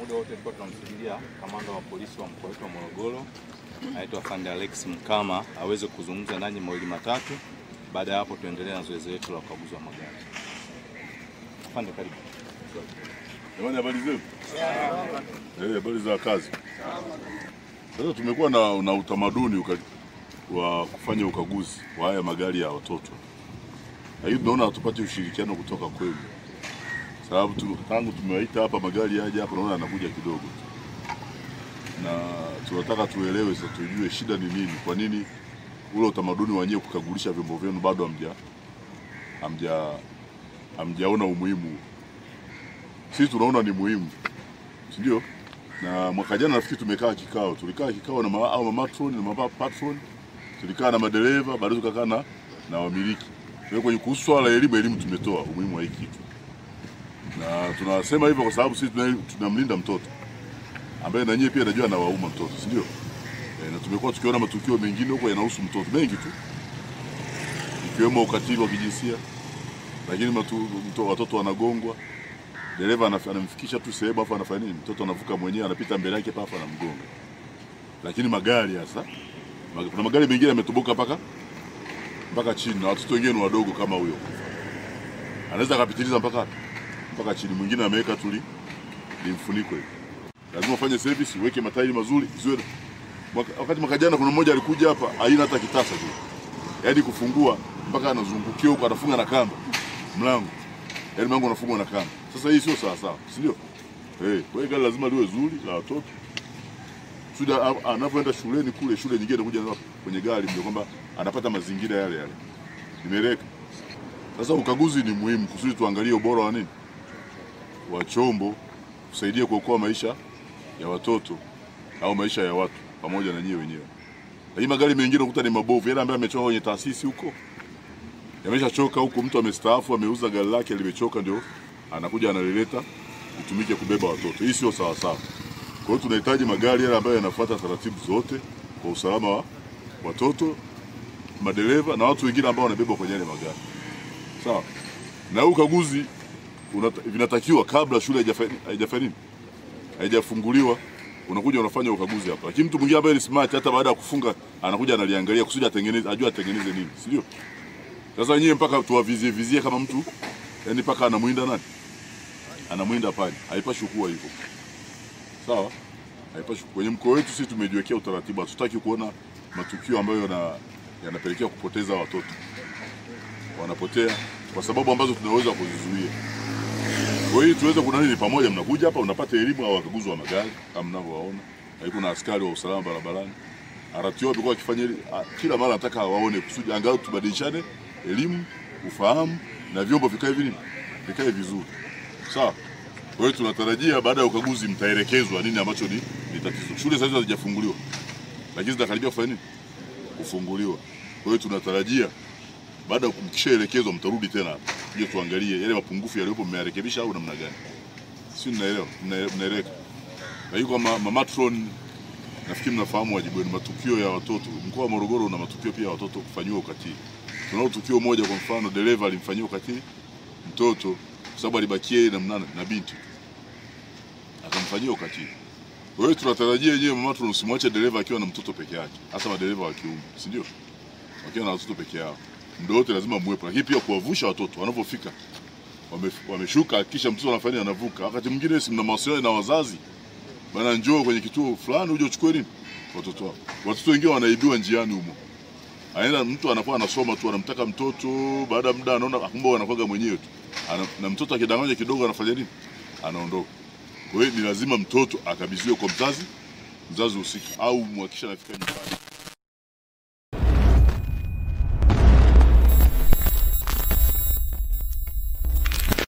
muda wote tulikuwa tunamsubiria kamanda wa polisi wa mkoa wetu wa Morogoro anaitwa Afande Alex Mkama aweze kuzungumza nanyi mawili matatu. Baada ya hapo tuendelee na zoezi letu la ukaguzi wa magari. Afande, karibu. Jamani, habari zenu? Habari za kazi. Sasa tumekuwa na utamaduni wa kufanya ukaguzi wa haya magari ya watoto. Hiyo tunaona hatupati ushirikiano kutoka kwenu. Sababu tangu tumewaita hapa magari yaje hapa naona anakuja kidogo. Na tunataka tuelewe sasa, tujue shida ni nini, kwa nini ule utamaduni wenyewe kukagulisha vyombo vyenu bado hamjaona umuhimu. Sisi tunaona ni muhimu, si ndio? Na mwaka jana nafikiri tulikaa kikao na matron na patron, tulikaa na madereva, baadaye tukakaa na wamiliki. Kwa kwenye kuhusu swala la elimu tumetoa umuhimu wa hiki kitu. Na tunasema hivyo kwa sababu sisi tunamlinda mtoto ambaye na nyinyi pia najua na wauma mtoto, si ndio? Na tumekuwa tukiona matukio mengine huko yanahusu mtoto mengi tu, ikiwemo ukatili wa kijinsia, lakini watoto wanagongwa, dereva anamfikisha tu sehemu afa anafanya nini, mtoto anavuka mwenyewe anapita mbele yake pafa anamgonga. Lakini magari sasa, kuna magari mengine yametoboka mpaka chini, na watoto wengine wadogo kama huyo anaweza akapitiliza mpaka chini, mwingine ameweka tu limfuniko hivi. Lazima ufanye service, uweke matairi mazuri, ziwe. Wakati mwaka jana kuna mmoja alikuja hapa haina hata kitasa tu, yaani kufungua mpaka anazungukia huko, anafunga na kamba mlango, yaani mlango unafungwa na kamba. Sasa hii sio sawa, si ndio? Kwa hiyo gari lazima liwe zuri la watoto. Suda anapoenda shuleni kule, shule nyingine kuja kwenye gari ndio kwamba anapata mazingira yale. Nimeleka. Sasa ukaguzi ni muhimu kusudi tuangalie ubora wa nini? Wa chombo, kusaidia kuokoa maisha ya watoto au maisha ya watu pamoja na nyinyi wenyewe. Hii magari mengine ukuta ni mabovu, yale ambaye amechoka kwenye taasisi huko. Yameshachoka huko, mtu amestaafu ameuza gari lake limechoka, ndio anakuja analileta itumike kubeba watoto. Hii sio sawa sawa. Kwa hiyo tunahitaji magari yale ambayo yanafuata taratibu zote kwa usalama wa watoto, madereva na watu wengine ambao wanabeba kwenye yale magari. Sawa. Na ukaguzi vinatakiwa kabla shule haijafunguliwa, unakuja unafanya ukaguzi hapa. Lakini mtu mwingine ambaye ni smart hata baada ya kufunga anakuja analiangalia kusudi ajue atengeneze nini, si ndio? Sasa nyinyi mpaka tuwavizie kama mtu, yani mpaka anamwinda nani? Anamwinda pale. Haipashi kuwa hivyo. Sawa? Haipashi. Kwenye mkoa wetu sisi tumejiwekea utaratibu, hatutaki kuona matukio ambayo yanapelekea kupoteza watoto. Wanapotea kwa sababu ambazo tunaweza kuzizuia. Kwa hiyo tuweze kuna nini pamoja, mnakuja hapa unapata elimu au wakaguzi wa magari kama mnavyowaona. Haiko na askari wa usalama barabarani. RTO biko akifanya kila mara nataka waone kusudi angalau tubadilishane elimu, ufahamu na vyombo vikae vizuri. Sawa? Kwa hiyo tunatarajia baada ya ukaguzi mtaelekezwa nini ambacho ni tatizo. Shule sasa hazijafunguliwa, lakini zitakaribia kufanya nini? Kufunguliwa. Kwa hiyo tunatarajia baada ya kumkishaelekezwa mtarudi tena ili tuangalie yale mapungufu yaliyopo mmeyarekebisha au namna gani. Si mnaeleka. Na yuko matron, nafikiri mnafahamu wajibu wenu. Matukio ya watoto, mkoa wa Morogoro una matukio pia ya watoto kufanywa ukatili. Tunao tukio moja, kwa mfano dereva alimfanyia ukatili mtoto kwa sababu alibakia na binti, akamfanyia ukatili. Kwa hiyo tunatarajia yeye matron usimwache dereva akiwa na mtoto peke yake, hasa madereva wa kiume, si ndio? Wakiwa na watoto peke yao ndio wote lazima muwepo, lakini pia kuwavusha watoto wanapofika wameshuka, kisha mtoto anafanya anavuka. Wakati mwingine si mna mawasiliano na wazazi, bana njoo kwenye kituo fulani uje uchukue nini watoto wao. Watoto wengine wanaibiwa njiani humo, aenda mtu anakuwa anasoma tu anamtaka mtoto, baada ya muda anaona kumbe anakuaga mwenyewe tu, na mtoto akidanganya kidogo anafanya nini, anaondoka. Kwa hiyo ni lazima mtoto akabidhiwe kwa mzazi husika au muhakikisha anafika nyumbani.